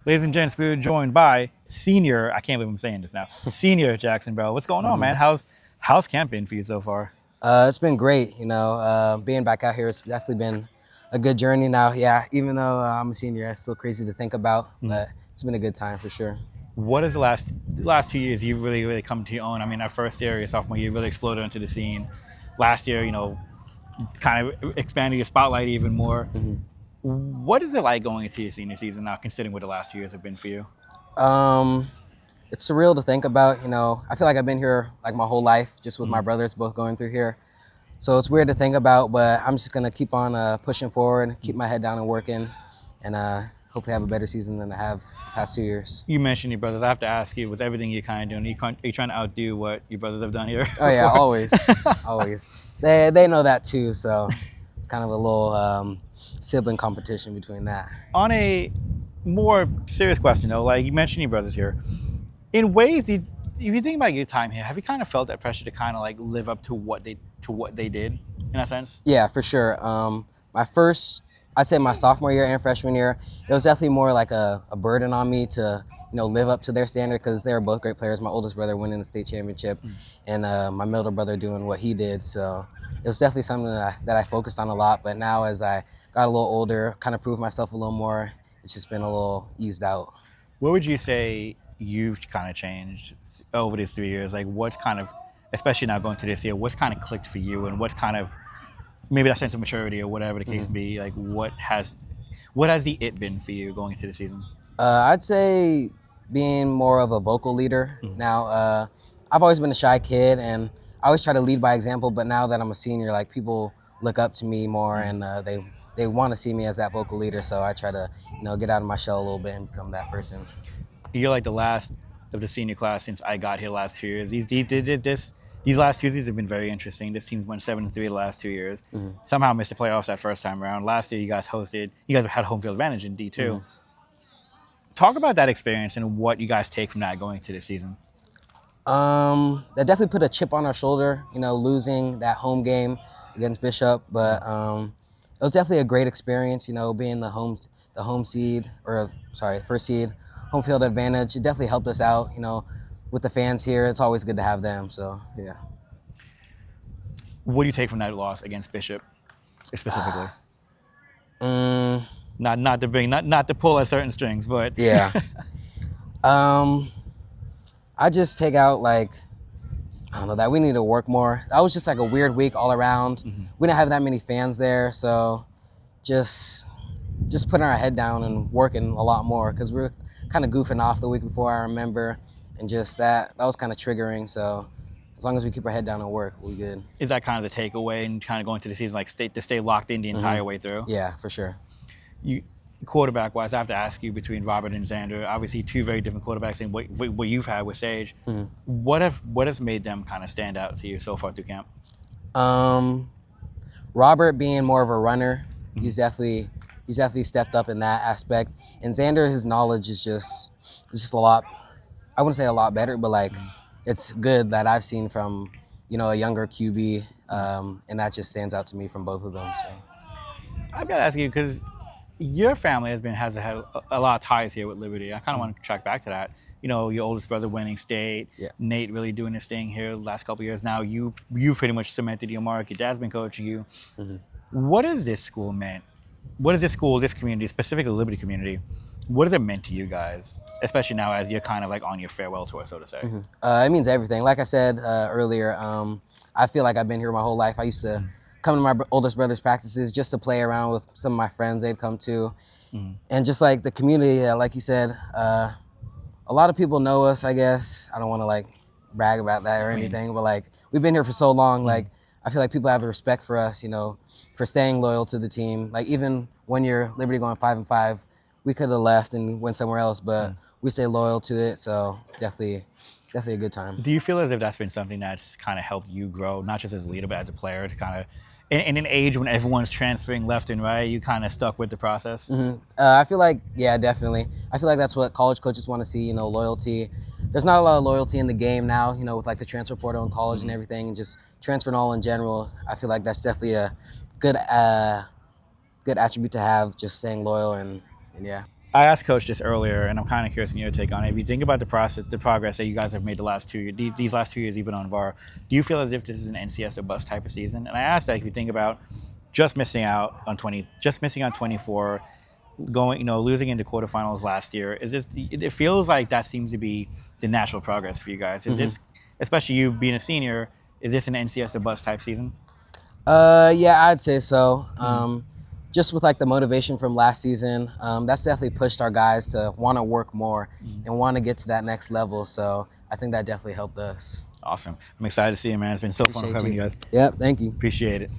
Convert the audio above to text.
Ladies and gents, we're joined by senior, I can't believe I'm saying this now, senior Jaxon Bell. What's going on, man? How's camp been for you so far? It's been great, being back out here. It's definitely been a good journey now. Yeah, even though I'm a senior, it's still crazy to think about, but it's been a good time for sure. What is the last 2 years you've really come to your own? I mean, that first year, your sophomore year, you really exploded into the scene. Last year, kind of expanded your spotlight even more. What is it like going into your senior season now, considering what the last 2 years have been for you? Um, it's surreal to think about. I feel like I've been here like my whole life, just with my brothers both going through here. So it's weird to think about, but I'm just gonna keep on pushing forward, keep my head down and working, and hopefully have a better season than I have the past 2 years. You mentioned your brothers. I have to ask you, was everything you're kind of doing, are you trying to outdo what your brothers have done here? Oh yeah, before? always, always. They know that too, so it's kind of a little sibling competition between that. On a more serious question, though, like you mentioned your brothers here, in ways, if you think about your time here, have you kind of felt that pressure to kind of like live up to what they did, in a sense? Yeah, for sure. I'd say my sophomore year and freshman year, it was definitely more like a burden on me to, live up to their standard because they were both great players. My oldest brother winning the state championship, and my middle brother doing what he did. So it was definitely something that I focused on a lot. But now, as I got a little older, kind of proved myself a little more, it's just been a little eased out. What would you say you've kind of changed over these 3 years? Like, what's kind of, especially now going to this year, what's kind of clicked for you, and what's kind of maybe that sense of maturity or whatever the case be? Like, what has the it been for you going into the season? I'd say being more of a vocal leader. Now, I've always been a shy kid, and I always try to lead by example. But now that I'm a senior, like people look up to me more, and they want to see me as that vocal leader. So I try to, get out of my shell a little bit and become that person. You're like the last of the senior class since I got here the last 2 years. These last 2 seasons have been very interesting. This team's won 7-3 the last 2 years. Somehow missed the playoffs that first time around. Last year, you guys had home field advantage in D2. Talk about that experience and what you guys take from that going into this season. That definitely put a chip on our shoulder, losing that home game against Bishop. But it was definitely a great experience, being the first seed, home field advantage. It definitely helped us out, with the fans here. It's always good to have them. So yeah. What do you take from that loss against Bishop, specifically? Mm, Not to pull at certain strings, but yeah. I just take out I don't know, that we need to work more. That was just like a weird week all around. We didn't have that many fans there, so just putting our head down and working a lot more because we were kind of goofing off the week before, I remember, and just that was kind of triggering. So as long as we keep our head down and work, we'll be good. Is that kind of the takeaway and kind of going to the season, like stay locked in the entire way through? Yeah, for sure. Quarterback wise, I have to ask you, between Robert and Xander, obviously two very different quarterbacks in what you've had with Sage. What has made them kind of stand out to you so far through camp? Robert being more of a runner, he's definitely stepped up in that aspect. And Xander, his knowledge is just a lot. I wouldn't say a lot better, but it's good that I've seen from a younger QB, and that just stands out to me from both of them. So I've got to ask you, because your family has had a lot of ties here with Liberty. I kind of want to track back to that. Your oldest brother winning state, Nate really doing his thing here the last couple of years. Now you've pretty much cemented your mark. Your dad's been coaching you. What has this school meant? What is this school, this community, specifically the Liberty community, what has it meant to you guys, especially now as you're kind of like on your farewell tour, so to say? It means everything. Like I said earlier, I feel like I've been here my whole life. I used to come to my oldest brother's practices just to play around with some of my friends they'd come to. And just like the community, like you said, a lot of people know us, I guess. I don't want to brag about that or anything, but we've been here for so long. I feel like people have a respect for us, for staying loyal to the team. Even when you're Liberty going 5-5, we could have left and went somewhere else, but we stay loyal to it. So definitely a good time. Do you feel as if that's been something that's kind of helped you grow, not just as a leader, but as a player, to kind of, in an age when everyone's transferring left and right, you kind of stuck with the process? I feel like, yeah, definitely. I feel like that's what college coaches want to see, loyalty. There's not a lot of loyalty in the game now, with the transfer portal in college and everything, and just transferring all in general. I feel like that's definitely a good attribute to have, just staying loyal and yeah. I asked Coach this earlier, and I'm kind of curious in your take on it. If you think about the progress that you guys have made the last 2 years, these last 2 years you've been on VAR, do you feel as if this is an NCS or bust type of season? And I asked that if you think about just missing on 24, going, losing into quarterfinals last year, it feels like that seems to be the natural progress for you guys. Is this, especially you being a senior, is this an NCS or bust type season? Yeah, I'd say so. Just with like the motivation from last season, that's definitely pushed our guys to want to work more and want to get to that next level. So I think that definitely helped us. Awesome. I'm excited to see you, man. It's been so fun having you guys. Yep, thank you. Appreciate it.